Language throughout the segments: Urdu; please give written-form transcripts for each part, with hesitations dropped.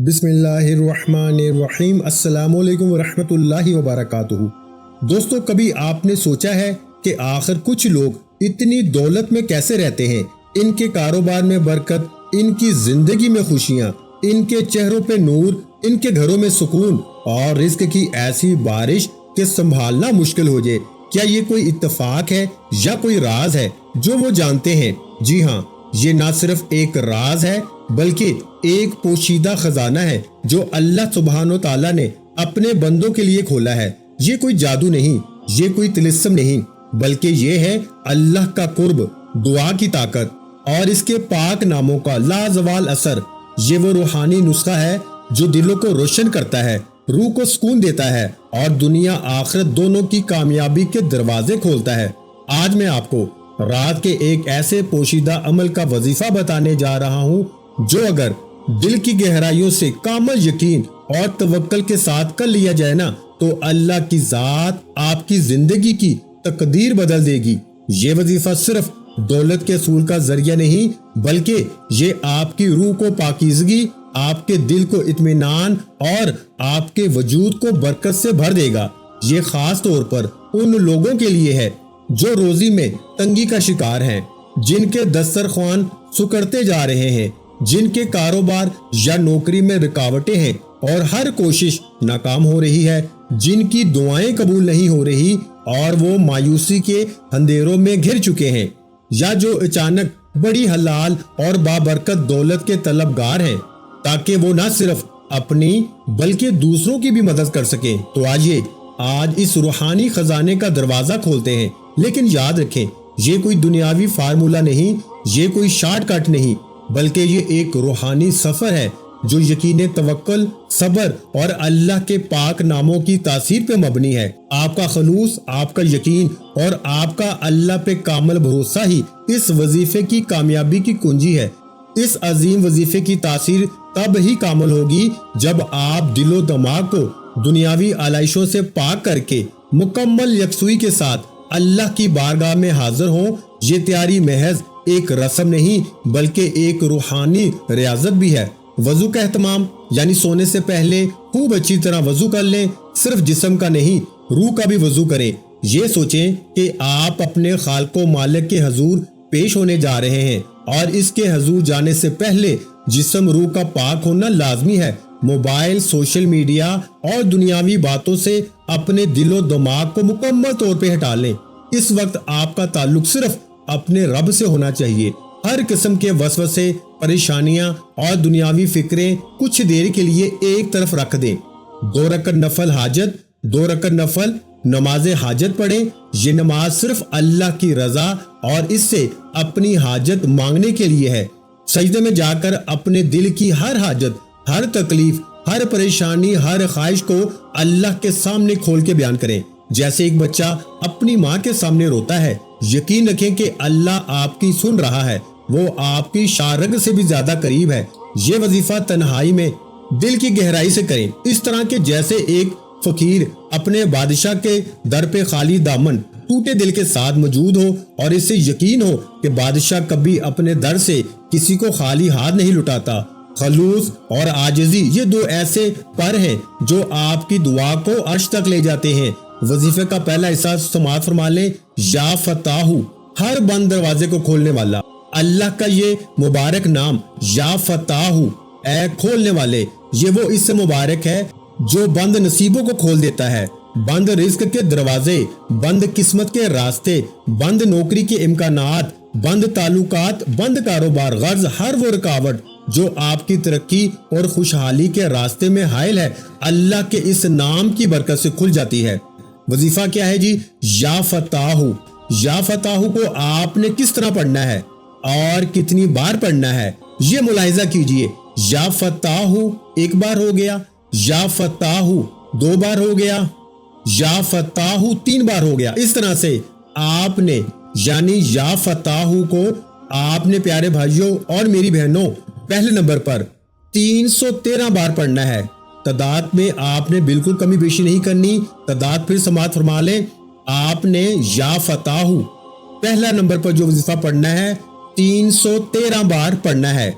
بسم اللہ الرحمن الرحیم۔ السلام علیکم ورحمۃ اللہ وبرکاتہ۔ دوستو، کبھی آپ نے سوچا ہے کہ آخر کچھ لوگ اتنی دولت میں کیسے رہتے ہیں؟ ان کے کاروبار میں برکت، ان کی زندگی میں خوشیاں، ان کے چہروں پہ نور، ان کے گھروں میں سکون اور رزق کی ایسی بارش کہ سنبھالنا مشکل ہو جائے۔ کیا یہ کوئی اتفاق ہے یا کوئی راز ہے جو وہ جانتے ہیں؟ جی ہاں، یہ نہ صرف ایک راز ہے بلکہ ایک پوشیدہ خزانہ ہے جو اللہ سبحانہ و تعالیٰ نے اپنے بندوں کے لیے کھولا ہے۔ یہ کوئی جادو نہیں، یہ کوئی طلسم نہیں، بلکہ یہ ہے اللہ کا قرب، دعا کی طاقت اور اس کے پاک ناموں کا لازوال اثر۔ یہ وہ روحانی نسخہ ہے جو دلوں کو روشن کرتا ہے، روح کو سکون دیتا ہے اور دنیا آخرت دونوں کی کامیابی کے دروازے کھولتا ہے۔ آج میں آپ کو رات کے ایک ایسے پوشیدہ عمل کا وظیفہ بتانے جا رہا ہوں جو اگر دل کی گہرائیوں سے کامل یقین اور توکل کے ساتھ کر لیا جائے نا تو اللہ کی ذات آپ کی زندگی کی تقدیر بدل دے گی۔ یہ وظیفہ صرف دولت کے حصول کا ذریعہ نہیں بلکہ یہ آپ کی روح کو پاکیزگی، آپ کے دل کو اطمینان اور آپ کے وجود کو برکت سے بھر دے گا۔ یہ خاص طور پر ان لوگوں کے لیے ہے جو روزی میں تنگی کا شکار ہیں، جن کے دسترخوان سکڑتے جا رہے ہیں، جن کے کاروبار یا نوکری میں رکاوٹیں ہیں اور ہر کوشش ناکام ہو رہی ہے، جن کی دعائیں قبول نہیں ہو رہی اور وہ مایوسی کے اندھیروں میں گھر چکے ہیں، یا جو اچانک بڑی حلال اور بابرکت دولت کے طلبگار ہیں تاکہ وہ نہ صرف اپنی بلکہ دوسروں کی بھی مدد کر سکیں۔ تو آئیے آج اس روحانی خزانے کا دروازہ کھولتے ہیں، لیکن یاد رکھیں یہ کوئی دنیاوی فارمولہ نہیں، یہ کوئی شارٹ کٹ نہیں، بلکہ یہ ایک روحانی سفر ہے جو یقین، توکل، صبر اور اللہ کے پاک ناموں کی تاثیر پہ مبنی ہے۔ آپ کا خلوص، آپ کا یقین اور آپ کا اللہ پہ کامل بھروسہ ہی اس وظیفے کی کامیابی کی کنجی ہے۔ اس عظیم وظیفے کی تاثیر تب ہی کامل ہوگی جب آپ دل و دماغ کو دنیاوی آلائشوں سے پاک کر کے مکمل یکسوئی کے ساتھ اللہ کی بارگاہ میں حاضر ہوں۔ یہ تیاری محض ایک رسم نہیں بلکہ ایک روحانی ریاضت بھی ہے۔ وضو کا اہتمام، یعنی سونے سے پہلے خوب اچھی طرح وضو کر لیں، صرف جسم کا نہیں روح کا بھی وضو کریں۔ یہ سوچیں کہ آپ اپنے خالق و مالک کے حضور پیش ہونے جا رہے ہیں اور اس کے حضور جانے سے پہلے جسم روح کا پاک ہونا لازمی ہے۔ موبائل، سوشل میڈیا اور دنیاوی باتوں سے اپنے دل و دماغ کو مکمل طور پہ ہٹا لیں۔ اس وقت آپ کا تعلق صرف اپنے رب سے ہونا چاہیے۔ ہر قسم کے وسوسے، پریشانیاں اور دنیاوی فکریں کچھ دیر کے لیے ایک طرف رکھ دیں۔ 2 رکعت نفل حاجت، 2 رکعت نفل نماز حاجت پڑھیں۔ یہ نماز صرف اللہ کی رضا اور اس سے اپنی حاجت مانگنے کے لیے ہے۔ سجدے میں جا کر اپنے دل کی ہر حاجت، ہر تکلیف، ہر پریشانی، ہر خواہش کو اللہ کے سامنے کھول کے بیان کریں، جیسے ایک بچہ اپنی ماں کے سامنے روتا ہے۔ یقین رکھیں کہ اللہ آپ کی سن رہا ہے، وہ آپ کی شارگ سے بھی زیادہ قریب ہے۔ یہ وظیفہ تنہائی میں دل کی گہرائی سے کریں، اس طرح کہ جیسے ایک فقیر اپنے بادشاہ کے در پہ خالی دامن ٹوٹے دل کے ساتھ موجود ہو اور اسے یقین ہو کہ بادشاہ کبھی اپنے در سے کسی کو خالی ہاتھ نہیں لٹاتا۔ خلوص اور عاجزی، یہ 2 ایسے پر ہیں جو آپ کی دعا کو عرش تک لے جاتے ہیں۔ وظیفے کا پہلا حصہ سماعت فرما لیں۔ یا فتاح، ہر بند دروازے کو کھولنے والا۔ اللہ کا یہ مبارک نام یا فتاح، اے کھولنے والے، یہ وہ اس سے مبارک ہے جو بند نصیبوں کو کھول دیتا ہے، بند رزق کے دروازے، بند قسمت کے راستے، بند نوکری کے امکانات، بند تعلقات، بند کاروبار، غرض ہر وہ رکاوٹ جو آپ کی ترقی اور خوشحالی کے راستے میں حائل ہے، اللہ کے اس نام کی برکت سے کھل جاتی ہے۔ وظیفہ کیا ہے جی؟ یا فتاح۔ یا فتاح کو آپ نے کس طرح پڑھنا ہے اور کتنی بار پڑھنا ہے، یہ ملاحظہ کیجئے۔ یا فتاح 1 بار ہو گیا، یا فتاح 2 بار ہو گیا، یا فتاح 3 بار ہو گیا۔ اس طرح سے آپ نے یعنی یا فتاح کو آپ نے پیارے بھائیوں اور میری بہنوں پہلے نمبر پر 313 بار پڑھنا ہے۔ تعداد میں آپ نے بالکل کمی بیشی نہیں کرنی۔ تعداد پھر سماعت فرما لیں۔ آپ نے یا فتاح پہلا نمبر پر جو وظیفہ پڑھنا ہے 313 بار پڑھنا ہے۔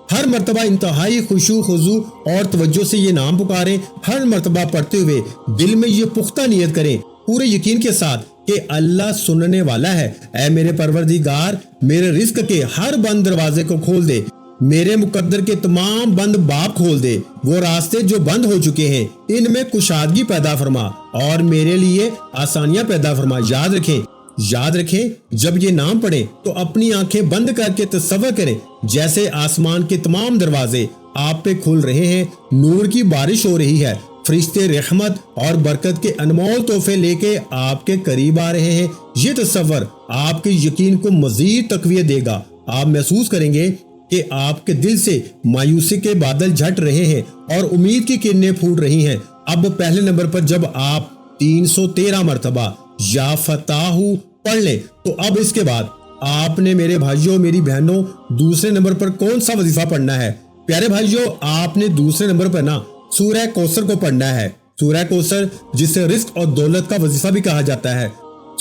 ہر مرتبہ انتہائی خشوع خضوع اور توجہ سے یہ نام پکاریں، ہر مرتبہ پڑھتے ہوئے دل میں یہ پختہ نیت کریں پورے یقین کے ساتھ کہ اللہ سننے والا ہے۔ اے میرے پروردگار، میرے رزق کے ہر بند دروازے کو کھول دے، میرے مقدر کے تمام بند باب کھول دے، وہ راستے جو بند ہو چکے ہیں ان میں کشادگی پیدا فرما اور میرے لیے آسانیاں پیدا فرما۔ یاد رکھیں جب یہ نام پڑھیں تو اپنی آنکھیں بند کر کے تصور کریں جیسے آسمان کے تمام دروازے آپ پہ کھل رہے ہیں، نور کی بارش ہو رہی ہے، فرشتے رحمت اور برکت کے انمول تحفے لے کے آپ کے قریب آ رہے ہیں۔ یہ تصور آپ کے یقین کو مزید تقویت دے گا۔ آپ محسوس کریں گے کہ آپ کے دل سے مایوسی کے بادل جھٹ رہے ہیں اور امید کی کرنیں پھوٹ رہی ہیں۔ اب پہلے نمبر پر جب آپ 313 مرتبہ یا فتاح پڑھ لیں تو اب اس کے بعد آپ نے میرے بھائیوں میری بہنوں دوسرے نمبر پر کون سا وظیفہ پڑھنا ہے؟ پیارے بھائیوں، آپ نے دوسرے نمبر پر سورہ کوثر کو پڑھنا ہے۔ سورہ کوثر جسے رزق اور دولت کا وظیفہ بھی کہا جاتا ہے،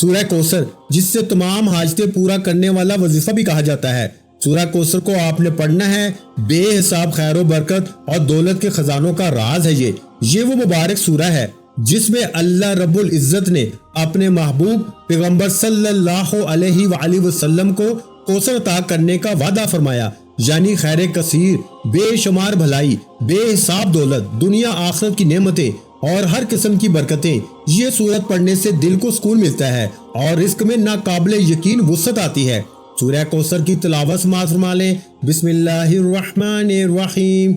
سورہ کوثر جس سے تمام حاجتیں پورا کرنے والا وظیفہ بھی کہا جاتا ہے۔ سورہ کوثر کو آپ نے پڑھنا ہے۔ بے حساب خیر و برکت اور دولت کے خزانوں کا راز ہے یہ وہ مبارک سورہ ہے جس میں اللہ رب العزت نے اپنے محبوب پیغمبر صلی اللہ علیہ وآلہ وسلم کو کوثر عطا کرنے کا وعدہ فرمایا، یعنی خیر کثیر، بے شمار بھلائی، بے حساب دولت، دنیا آخرت کی نعمتیں اور ہر قسم کی برکتیں۔ یہ سورت پڑھنے سے دل کو سکون ملتا ہے اور رزق میں ناقابل یقین وسعت آتی ہے۔ سورہ کوثر کی تلاوت سماعت فرما لیں۔ بسم اللہ الرحمن الرحیم،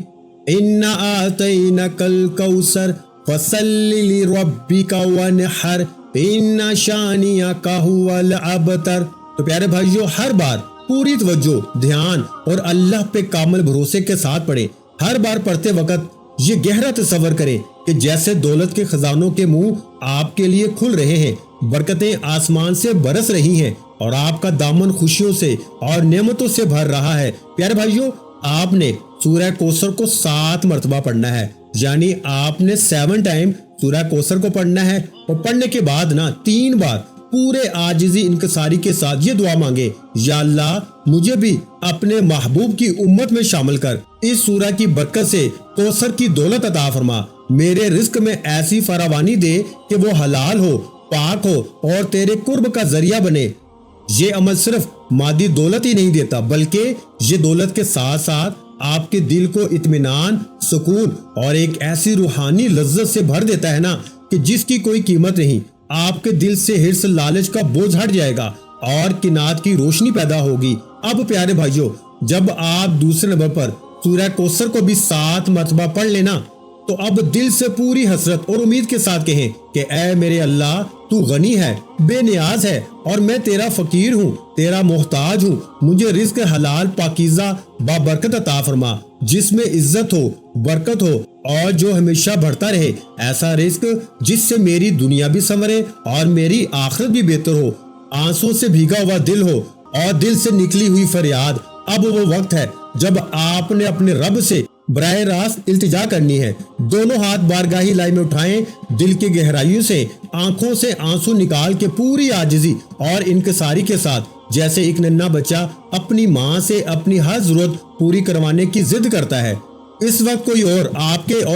انا اعطیناک الکوثر فصل لربک وانحر ان شانئک ھو الابتر۔ تو پیارے بھائیوں، ہر بار پوری توجہ، دھیان اور اللہ پہ کامل بھروسے کے ساتھ پڑھیں۔ ہر بار پڑھتے وقت یہ گہرا تصور کریں کہ جیسے دولت کے خزانوں کے منہ آپ کے لیے کھل رہے ہیں، برکتیں آسمان سے برس رہی ہیں اور آپ کا دامن خوشیوں سے اور نعمتوں سے بھر رہا ہے۔ پیارے بھائیوں، آپ نے سورہ کوثر کو 7 مرتبہ پڑھنا ہے، یعنی آپ نے 7 ٹائم سورہ کوثر کو پڑھنا ہے اور پڑھنے کے بعد 3 بار پورے عاجزی انکساری کے ساتھ یہ دعا مانگے، یا اللہ مجھے بھی اپنے محبوب کی امت میں شامل کر، اس سورہ کی برکت سے کوثر کی دولت عطا فرما، میرے رزق میں ایسی فراوانی دے کہ وہ حلال ہو، پاک ہو اور تیرے قرب کا ذریعہ بنے۔ یہ عمل صرف مادی دولت ہی نہیں دیتا، بلکہ یہ دولت کے ساتھ ساتھ آپ کے دل کو اطمینان، سکون اور ایک ایسی روحانی لذت سے بھر دیتا ہے کہ جس کی کوئی قیمت نہیں۔ آپ کے دل سے حرص، لالچ کا بوجھ ہٹ جائے گا اور قناعت کی روشنی پیدا ہوگی۔ اب پیارے بھائیوں، جب آپ دوسرے نمبر پر سورہ کوثر کو بھی 7 مرتبہ پڑھ لینا تو اب دل سے پوری حسرت اور امید کے ساتھ کہیں کہ اے میرے اللہ، تو غنی ہے، بے نیاز ہے اور میں تیرا فقیر ہوں، تیرا محتاج ہوں، مجھے رزق حلال پاکیزہ بابرکت عطا فرما، جس میں عزت ہو، برکت ہو اور جو ہمیشہ بڑھتا رہے، ایسا رزق جس سے میری دنیا بھی سنورے اور میری آخرت بھی بہتر ہو۔ آنسوں سے بھیگا ہوا دل ہو اور دل سے نکلی ہوئی فریاد۔ اب وہ وقت ہے جب آپ نے اپنے رب سے براہ راست التجا کرنی ہے۔ دونوں ہاتھ بارگاہی لائی میں اٹھائیں، دل کی گہرائیوں سے آنکھوں سے آنسو نکال کے پوری عاجزی اور انکساری کے ساتھ، جیسے ایک ننھا بچہ اپنی ماں سے اپنی ہر ضرورت پوری کروانے کی ضد کرتا ہے۔ اس وقت کوئی اور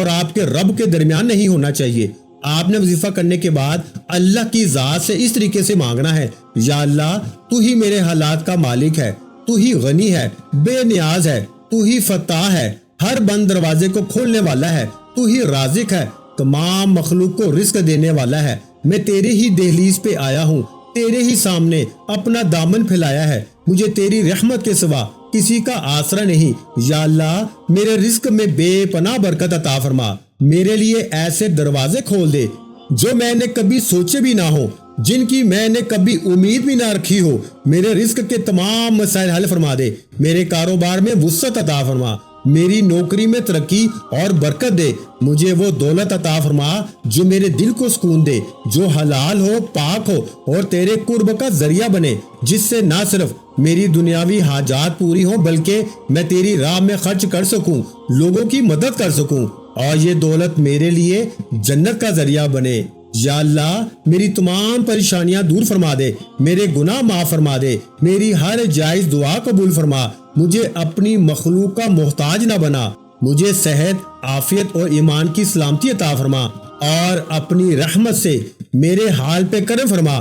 آپ کے رب کے درمیان نہیں ہونا چاہیے۔ آپ نے وظیفہ کرنے کے بعد اللہ کی ذات سے اس طریقے سے مانگنا ہے، یا اللہ تو ہی میرے حالات کا مالک ہے، تو ہی غنی ہے، بے نیاز ہے، تو ہی فتاح ہے، ہر بند دروازے کو کھولنے والا ہے، تو ہی رازق ہے، تمام مخلوق کو رزق دینے والا ہے۔ میں تیرے ہی دہلیز پہ آیا ہوں، تیرے ہی سامنے اپنا دامن پھیلایا ہے، مجھے تیری رحمت کے سوا کسی کا آسرا نہیں۔ یا اللہ میرے رزق میں بے پناہ برکت عطا فرما، میرے لیے ایسے دروازے کھول دے جو میں نے کبھی سوچے بھی نہ ہو، جن کی میں نے کبھی امید بھی نہ رکھی ہو۔ میرے رزق کے تمام مسائل حل فرما دے، میرے کاروبار میں وسعت عطا فرما، میری نوکری میں ترقی اور برکت دے، مجھے وہ دولت عطا فرما جو میرے دل کو سکون دے، جو حلال ہو، پاک ہو اور تیرے قرب کا ذریعہ بنے، جس سے نہ صرف میری دنیاوی حاجات پوری ہوں بلکہ میں تیری راہ میں خرچ کر سکوں، لوگوں کی مدد کر سکوں اور یہ دولت میرے لیے جنت کا ذریعہ بنے۔ یا اللہ میری تمام پریشانیاں دور فرما دے، میرے گناہ معاف فرما دے، میری ہر جائز دعا قبول فرما، مجھے اپنی مخلوق کا محتاج نہ بنا، مجھے صحت، عافیت اور ایمان کی سلامتی عطا فرما، اور اپنی رحمت سے میرے حال پہ کرم فرما۔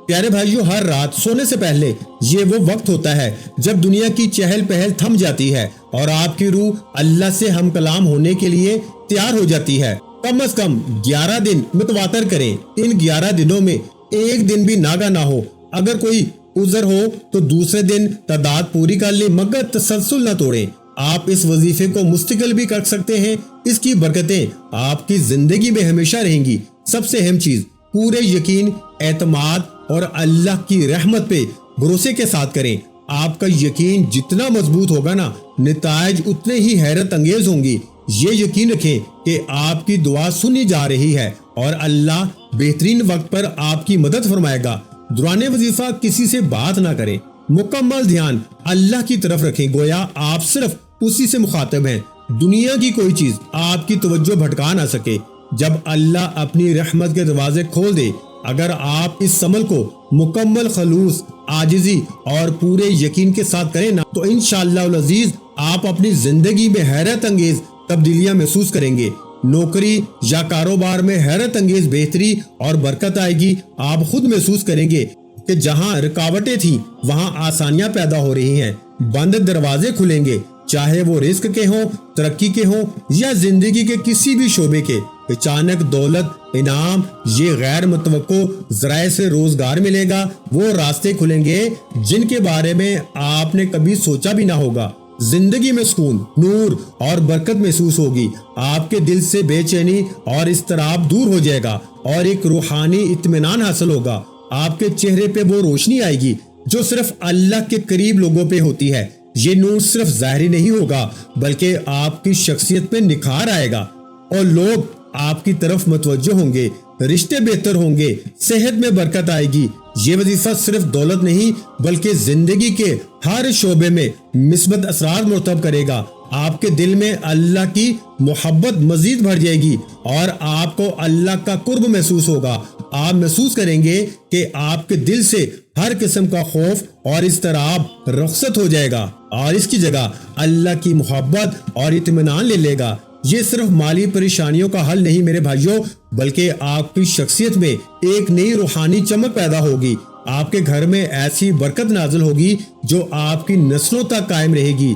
پیارے بھائیو، ہر رات سونے سے پہلے یہ وہ وقت ہوتا ہے جب دنیا کی چہل پہل تھم جاتی ہے اور آپ کی روح اللہ سے ہم کلام ہونے کے لیے تیار ہو جاتی ہے۔ کم از کم 11 دن متواتر کریں، ان 11 دنوں میں ایک دن بھی ناگا نہ ہو۔ اگر کوئی عذر ہو تو دوسرے دن تعداد پوری کر لیں، مگر تسلسل نہ توڑیں۔ آپ اس وظیفے کو مستقل بھی کر سکتے ہیں، اس کی برکتیں آپ کی زندگی میں ہمیشہ رہیں گی۔ سب سے اہم چیز، پورے یقین، اعتماد اور اللہ کی رحمت پہ بھروسے کے ساتھ کریں۔ آپ کا یقین جتنا مضبوط ہوگا نا، نتائج اتنے ہی حیرت انگیز ہوں گی۔ یہ یقین رکھیں کہ آپ کی دعا سنی جا رہی ہے اور اللہ بہترین وقت پر آپ کی مدد فرمائے گا۔ دوران وظیفہ کسی سے بات نہ کریں، مکمل دھیان اللہ کی طرف رکھیں، گویا آپ صرف اسی سے مخاطب ہیں، دنیا کی کوئی چیز آپ کی توجہ بھٹکا نہ سکے۔ جب اللہ اپنی رحمت کے دروازے کھول دے، اگر آپ اس عمل کو مکمل خلوص، عاجزی اور پورے یقین کے ساتھ کریں نا، تو انشاءاللہ العزیز آپ اپنی زندگی میں حیرت انگیز تبدیلیاں محسوس کریں گے۔ نوکری یا کاروبار میں حیرت انگیز بہتری اور برکت آئے گی۔ آپ خود محسوس کریں گے کہ جہاں رکاوٹیں تھیں وہاں آسانیاں پیدا ہو رہی ہیں، بند دروازے کھلیں گے، چاہے وہ رزق کے ہوں، ترقی کے ہوں یا زندگی کے کسی بھی شعبے کے۔ اچانک دولت، انعام، یہ غیر متوقع ذرائع سے روزگار ملے گا، وہ راستے کھلیں گے جن کے بارے میں آپ نے کبھی سوچا بھی نہ ہوگا۔ زندگی میں سکون، نور اور برکت محسوس ہوگی، آپ کے دل سے بے چینی اور اضطراب دور ہو جائے گا اور ایک روحانی اطمینان حاصل ہوگا۔ آپ کے چہرے پہ وہ روشنی آئے گی جو صرف اللہ کے قریب لوگوں پہ ہوتی ہے۔ یہ نور صرف ظاہری نہیں ہوگا بلکہ آپ کی شخصیت پہ نکھار آئے گا اور لوگ آپ کی طرف متوجہ ہوں گے، رشتے بہتر ہوں گے، صحت میں برکت آئے گی۔ یہ وظیفہ صرف دولت نہیں بلکہ زندگی کے ہر شعبے میں مثبت اثرات مرتب کرے گا۔ آپ کے دل میں اللہ کی محبت مزید بڑھ جائے گی اور آپ کو اللہ کا قرب محسوس ہوگا۔ آپ محسوس کریں گے کہ آپ کے دل سے ہر قسم کا خوف اور اضطراب رخصت ہو جائے گا اور اس کی جگہ اللہ کی محبت اور اطمینان لے لے گا۔ یہ صرف مالی پریشانیوں کا حل نہیں میرے بھائیوں، بلکہ آپ کی شخصیت میں ایک نئی روحانی چمک پیدا ہوگی۔ آپ کے گھر میں ایسی برکت نازل ہوگی جو آپ کی نسلوں تک قائم رہے گی۔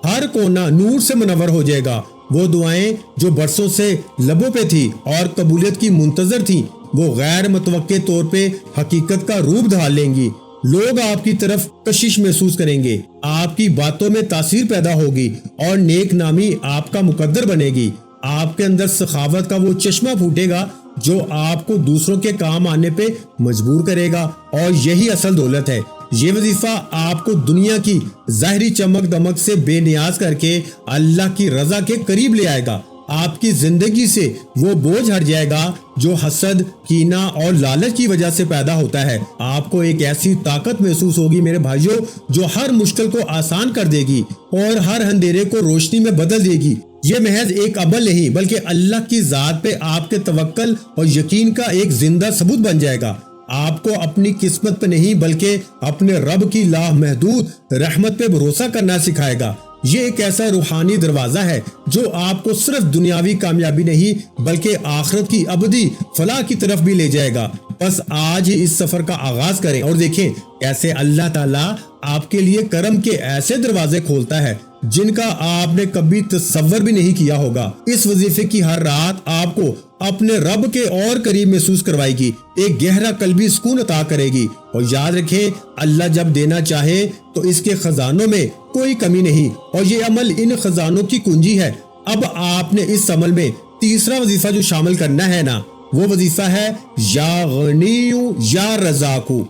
ہر کونا نور سے منور ہو جائے گا۔ وہ دعائیں جو برسوں سے لبوں پہ تھی اور قبولیت کی منتظر تھیں، وہ غیر متوقع طور پہ حقیقت کا روپ ڈھال لیں گی۔ لوگ آپ کی طرف کشش محسوس کریں گے، آپ کی باتوں میں تاثیر پیدا ہوگی اور نیک نامی آپ کا مقدر بنے گی۔ آپ کے اندر سخاوت کا وہ چشمہ پھوٹے گا جو آپ کو دوسروں کے کام آنے پہ مجبور کرے گا، اور یہی اصل دولت ہے۔ یہ وظیفہ آپ کو دنیا کی ظاہری چمک دمک سے بے نیاز کر کے اللہ کی رضا کے قریب لے آئے گا۔ آپ کی زندگی سے وہ بوجھ ہٹ جائے گا جو حسد، کینہ اور لالچ کی وجہ سے پیدا ہوتا ہے۔ آپ کو ایک ایسی طاقت محسوس ہوگی میرے بھائیوں جو ہر مشکل کو آسان کر دے گی اور ہر اندھیرے کو روشنی میں بدل دے گی۔ یہ محض ایک عمل نہیں بلکہ اللہ کی ذات پہ آپ کے توکل اور یقین کا ایک زندہ ثبوت بن جائے گا۔ آپ کو اپنی قسمت پہ نہیں بلکہ اپنے رب کی لامحدود رحمت پہ بھروسہ کرنا سکھائے گا۔ یہ ایک ایسا روحانی دروازہ ہے جو آپ کو صرف دنیاوی کامیابی نہیں بلکہ آخرت کی ابدی فلاح کی طرف بھی لے جائے گا۔ بس آج ہی اس سفر کا آغاز کریں اور دیکھیں کیسے اللہ تعالیٰ آپ کے لیے کرم کے ایسے دروازے کھولتا ہے جن کا آپ نے کبھی تصور بھی نہیں کیا ہوگا۔ اس وظیفے کی ہر رات آپ کو اپنے رب کے اور قریب محسوس کروائے گی، ایک گہرا قلبی سکون عطا کرے گی۔ اور یاد رکھیں، اللہ جب دینا چاہے تو اس کے خزانوں میں کوئی کمی نہیں، اور یہ عمل ان خزانوں کی کنجی ہے۔ اب آپ نے اس عمل میں تیسرا وظیفہ جو شامل کرنا ہے نا، وہ وظیفہ ہے یا غنیو یا رزاقو،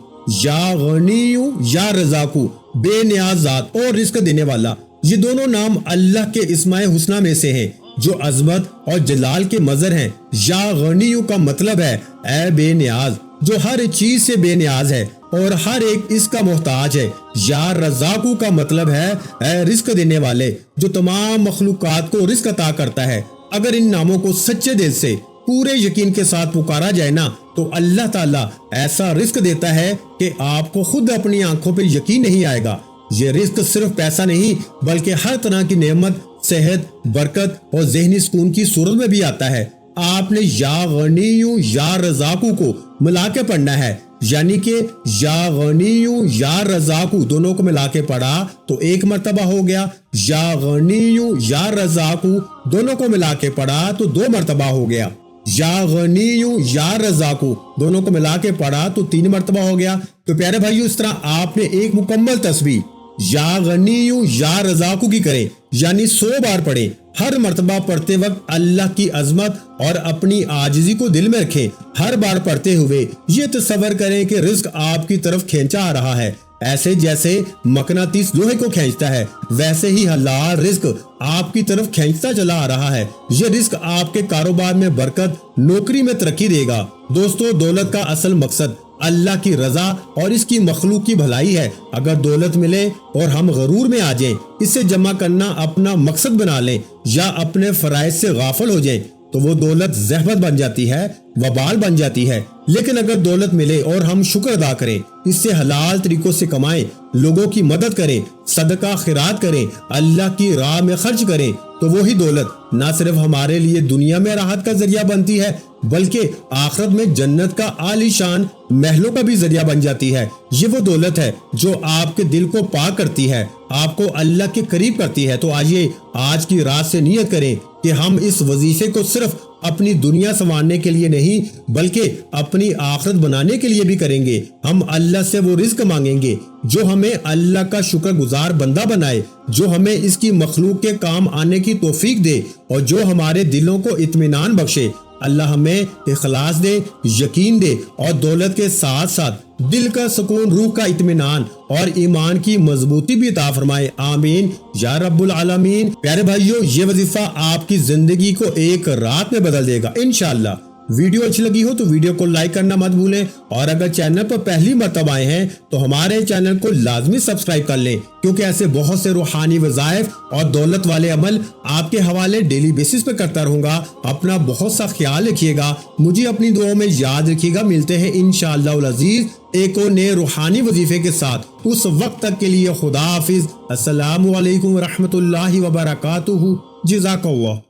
یا غنیو یا رزاقو، بے نیاز ذات اور رزق دینے والا۔ یہ دونوں نام اللہ کے اسماء حسنہ میں سے ہیں جو عظمت اور جلال کے مظہر ہیں۔ یا غنیو کا مطلب ہے اے بے نیاز، جو ہر چیز سے بے نیاز ہے اور ہر ایک اس کا محتاج ہے۔ یا رزاقو کا مطلب ہے اے رزق دینے والے، جو تمام مخلوقات کو رزق عطا کرتا ہے۔ اگر ان ناموں کو سچے دل سے پورے یقین کے ساتھ پکارا جائے نا تو اللہ تعالیٰ ایسا رزق دیتا ہے کہ آپ کو خود اپنی آنکھوں پہ یقین نہیں آئے گا۔ یہ رزق صرف پیسہ نہیں بلکہ ہر طرح کی نعمت، صحت، برکت اور ذہنی سکون کی صورت میں بھی آتا ہے۔ آپ نے یا غنیو یا رزاقو کو ملا کے پڑھنا ہے، یعنی کہ یا غنیو یا رزاقو دونوں کو ملا کے پڑھا تو ایک مرتبہ ہو گیا، یا غنیو یا رزاقو دونوں کو ملا کے پڑھا تو دو مرتبہ ہو گیا، یا غنیو یا رزاقو دونوں کو ملا کے پڑھا تو تین مرتبہ ہو گیا۔ تو پیارے بھائیو، اس طرح آپ نے ایک مکمل تسبیح یا غنیو یا رزاقو کی کریں، یعنی 100 بار پڑھیں۔ ہر مرتبہ پڑھتے وقت اللہ کی عظمت اور اپنی عاجزی کو دل میں رکھیں۔ ہر بار پڑھتے ہوئے یہ تصور کریں کہ رزق آپ کی طرف کھینچا آ رہا ہے، ایسے جیسے مقناطیس لوہے کو کھینچتا ہے، ویسے ہی حلال رزق آپ کی طرف کھینچتا چلا آ رہا ہے۔ یہ رزق آپ کے کاروبار میں برکت، نوکری میں ترقی دے گا۔ دوستو، دولت کا اصل مقصد اللہ کی رضا اور اس کی مخلوق کی بھلائی ہے۔ اگر دولت ملے اور ہم غرور میں آ جائیں، اسے جمع کرنا اپنا مقصد بنا لیں یا اپنے فرائض سے غافل ہو جائیں تو وہ دولت زحمت بن جاتی ہے، وبال بن جاتی ہے۔ لیکن اگر دولت ملے اور ہم شکر ادا کریں، اس سے حلال طریقوں سے کمائیں، لوگوں کی مدد کریں، صدقہ خیرات کریں، اللہ کی راہ میں خرچ کریں، تو وہی دولت نہ صرف ہمارے لیے دنیا میں راحت کا ذریعہ بنتی ہے بلکہ آخرت میں جنت کا عالی شان محلوں کا بھی ذریعہ بن جاتی ہے۔ یہ وہ دولت ہے جو آپ کے دل کو پاک کرتی ہے، آپ کو اللہ کے قریب کرتی ہے۔ تو آئیے آج کی رات سے نیت کریں کہ ہم اس وظیفے کو صرف اپنی دنیا سنوارنے کے لیے نہیں بلکہ اپنی آخرت بنانے کے لیے بھی کریں گے۔ ہم اللہ سے وہ رزق مانگیں گے جو ہمیں اللہ کا شکر گزار بندہ بنائے، جو ہمیں اس کی مخلوق کے کام آنے کی توفیق دے اور جو ہمارے دلوں کو اطمینان بخشے۔ اللہ ہمیں اخلاص دے، یقین دے اور دولت کے ساتھ ساتھ دل کا سکون، روح کا اطمینان اور ایمان کی مضبوطی بھی عطا فرمائے، آمین یا رب العالمین۔ پیارے بھائیو، یہ وظیفہ آپ کی زندگی کو ایک رات میں بدل دے گا انشاءاللہ۔ ویڈیو اچھی لگی ہو تو ویڈیو کو لائک کرنا مت بھولیں، اور اگر چینل پر پہلی مرتبہ آئے ہیں تو ہمارے چینل کو لازمی سبسکرائب کر لیں، کیونکہ ایسے بہت سے روحانی وظائف اور دولت والے عمل آپ کے حوالے ڈیلی بیسس پہ کرتا رہوں گا۔ اپنا بہت سا خیال رکھیے گا، مجھے اپنی دعاؤں میں یاد رکھیے گا۔ ملتے ہیں انشاءاللہ العزیز ایک اور نئے روحانی وظیفے کے ساتھ۔ اس وقت تک کے لیے خدا حافظ۔ السلام علیکم ورحمۃ اللہ وبرکاتہ۔ جزاک اللہ۔